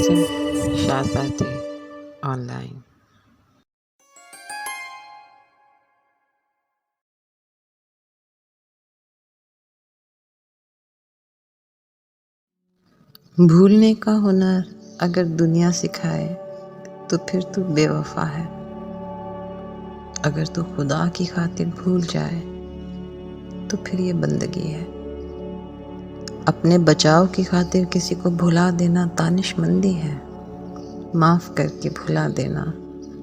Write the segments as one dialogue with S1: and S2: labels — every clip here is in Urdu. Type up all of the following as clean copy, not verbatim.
S1: قاسم شہزادی آن لائن۔ بھولنے کا ہنر اگر دنیا سکھائے تو پھر تو بے وفا ہے۔ اگر تو خدا کی خاطر بھول جائے تو پھر یہ بندگی ہے۔ اپنے بچاؤ کی خاطر کسی کو بھلا دینا دانش مندی ہے۔ معاف کر کے بھلا دینا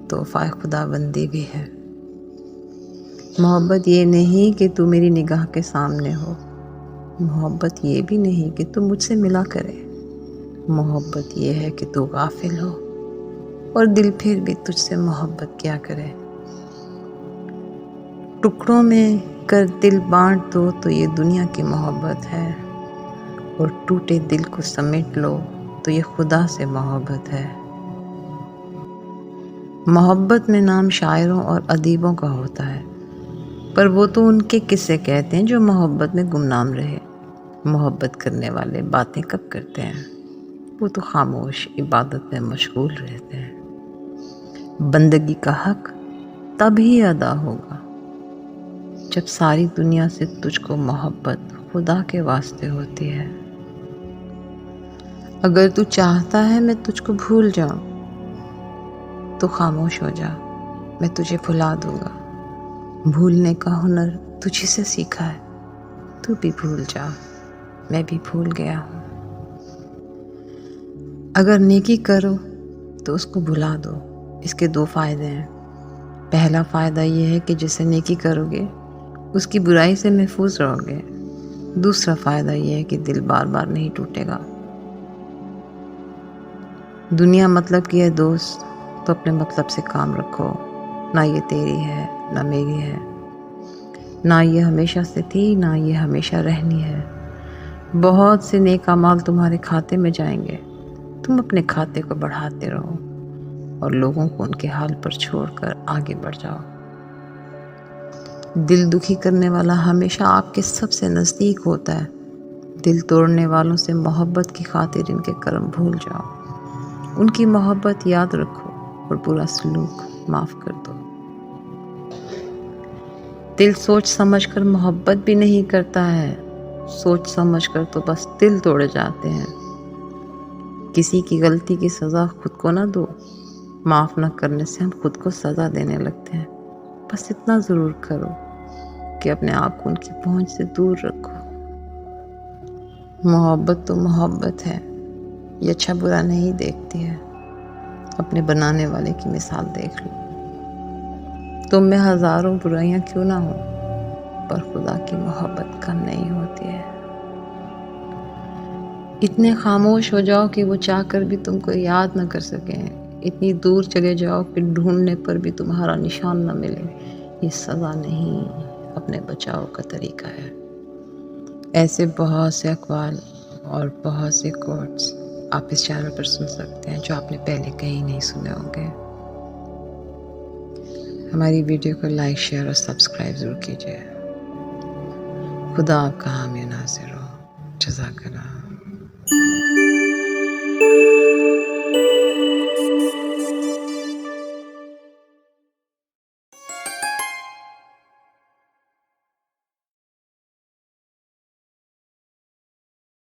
S1: تحفہ خدا بندی بھی ہے۔ محبت یہ نہیں کہ تو میری نگاہ کے سامنے ہو، محبت یہ بھی نہیں کہ تو مجھ سے ملا کرے، محبت یہ ہے کہ تو غافل ہو اور دل پھر بھی تجھ سے محبت کیا کرے۔ ٹکڑوں میں کر دل بانٹ دو تو یہ دنیا کی محبت ہے، اور ٹوٹے دل کو سمیٹ لو تو یہ خدا سے محبت ہے۔ محبت میں نام شاعروں اور ادیبوں کا ہوتا ہے، پر وہ تو ان کے قصے کہتے ہیں جو محبت میں گمنام رہے۔ محبت کرنے والے باتیں کب کرتے ہیں؟ وہ تو خاموش عبادت میں مشغول رہتے ہیں۔ بندگی کا حق تب ہی ادا ہوگا جب ساری دنیا سے تجھ کو محبت خدا کے واسطے ہوتی ہے۔ اگر تو چاہتا ہے میں تجھ کو بھول جاؤں تو خاموش ہو جا، میں تجھے بھلا دوں گا۔ بھولنے کا ہنر تجھی سے سیکھا ہے، تو بھی بھول جا، میں بھی بھول گیا ہوں۔ اگر نیکی کرو تو اس کو بھلا دو، اس کے دو فائدے ہیں۔ پہلا فائدہ یہ ہے کہ جسے نیکی کرو گے اس کی برائی سے محفوظ رہو گے۔ دوسرا فائدہ یہ ہے کہ دل بار بار نہیں ٹوٹے گا۔ دنیا مطلب کی ہے دوست تو اپنے مطلب سے کام رکھو، نہ یہ تیری ہے نہ میری ہے، نہ یہ ہمیشہ سے تھی نہ یہ ہمیشہ رہنی ہے۔ بہت سے نیک اعمال تمہارے کھاتے میں جائیں گے، تم اپنے کھاتے کو بڑھاتے رہو اور لوگوں کو ان کے حال پر چھوڑ کر آگے بڑھ جاؤ۔ دل دکھی کرنے والا ہمیشہ آپ کے سب سے نزدیک ہوتا ہے۔ دل توڑنے والوں سے محبت کی خاطر ان کے کرم بھول جاؤ، ان کی محبت یاد رکھو اور برا سلوک معاف کر دو۔ دل سوچ سمجھ کر محبت بھی نہیں کرتا ہے، سوچ سمجھ کر تو بس دل توڑے جاتے ہیں۔ کسی کی غلطی کی سزا خود کو نہ دو، معاف نہ کرنے سے ہم خود کو سزا دینے لگتے ہیں۔ بس اتنا ضرور کرو کہ اپنے آپ کو ان کی پہنچ سے دور رکھو۔ محبت تو محبت ہے، یہ اچھا برا نہیں دیکھتی ہے۔ اپنے بنانے والے کی مثال دیکھ لو۔ تم میں ہزاروں برائیاں کیوں نہ ہوں، پر خدا کی محبت کم نہیں ہوتی ہے۔ اتنے خاموش ہو جاؤ کہ وہ چاہ کر بھی تم کو یاد نہ کر سکیں، اتنی دور چلے جاؤ کہ ڈھونڈنے پر بھی تمہارا نشان نہ ملے۔ یہ سزا نہیں، اپنے بچاؤ کا طریقہ ہے۔ ایسے بہت سے اقوال اور بہت سے کوٹس آپ اس چینل پر سن سکتے ہیں جو آپ نے پہلے کہیں نہیں سنے ہوں گے۔ ہماری ویڈیو کو لائک، شیئر اور سبسکرائب ضرور کیجیے۔ خدا آپ کا حامی و ناصر ہو۔ جزاک اللہ۔